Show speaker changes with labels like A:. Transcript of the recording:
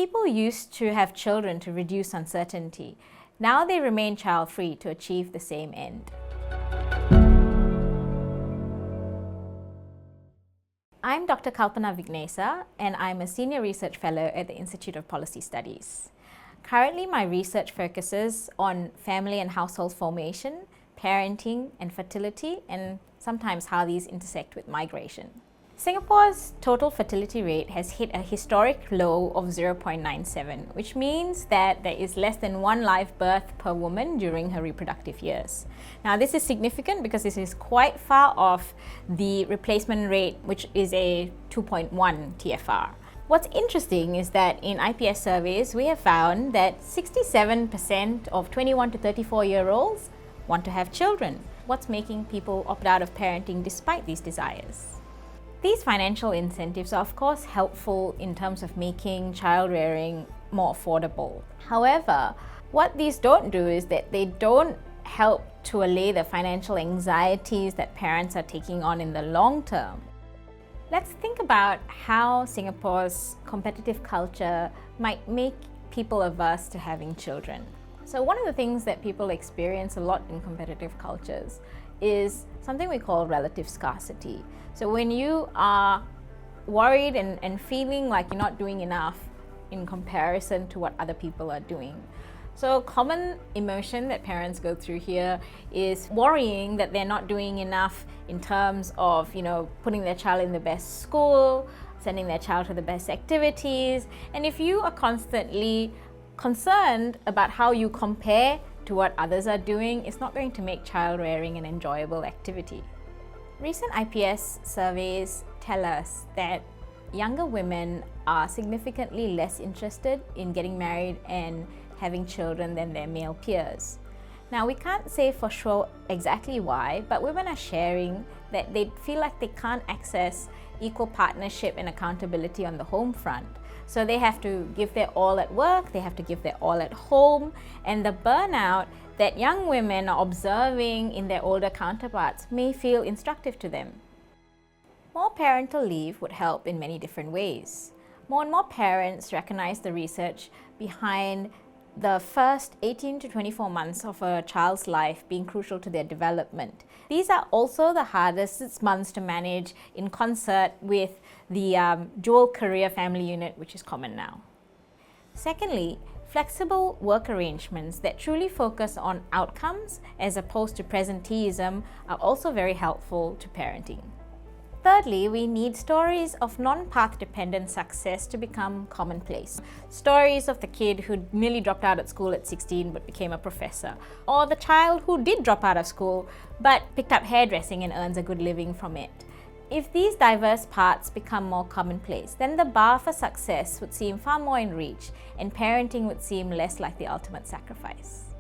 A: People used to have children to reduce uncertainty. Now they remain child-free to achieve the same end. I'm Dr. Kalpana Vignehsa, and I'm a Senior Research Fellow at the Institute of Policy Studies. Currently, my research focuses on family and household formation, parenting and fertility, and sometimes how these intersect with migration. Singapore's total fertility rate has hit a historic low of 0.97, which means that there is less than one live birth per woman during her reproductive years. Now, this is significant because this is quite far off the replacement rate, which is a 2.1 TFR. What's interesting is that in IPS surveys, we have found that 67% of 21 to 34-year-olds want to have children. What's making people opt out of parenting despite these desires? These financial incentives are of course helpful in terms of making child rearing more affordable. However, what these don't do is that they don't help to allay the financial anxieties that parents are taking on in the long term. Let's think about how Singapore's competitive culture might make people averse to having children. So one of the things that people experience a lot in competitive cultures is something we call relative scarcity. So when you are worried and feeling like you're not doing enough in comparison to what other people are doing. So a common emotion that parents go through here is worrying that they're not doing enough in terms of, putting their child in the best school, sending their child to the best activities. And if you are constantly concerned about how you compare to what others are doing, it's not going to make child rearing an enjoyable activity. Recent IPS surveys tell us that younger women are significantly less interested in getting married and having children than their male peers. Now, we can't say for sure exactly why, but women are sharing that they feel like they can't access equal partnership and accountability on the home front. So they have to give their all at work, they have to give their all at home, and the burnout that young women are observing in their older counterparts may feel instructive to them. More parental leave would help in many different ways. More and more parents recognize the research behind the first 18 to 24 months of a child's life being crucial to their development. These are also the hardest months to manage in concert with the dual career family unit, which is common now. Secondly, flexible work arrangements that truly focus on outcomes as opposed to presenteeism are also very helpful to parenting. Thirdly, we need stories of non-path dependent success to become commonplace. Stories of the kid who nearly dropped out at school at 16 but became a professor, or the child who did drop out of school but picked up hairdressing and earns a good living from it. If these diverse paths become more commonplace, then the bar for success would seem far more in reach, and parenting would seem less like the ultimate sacrifice.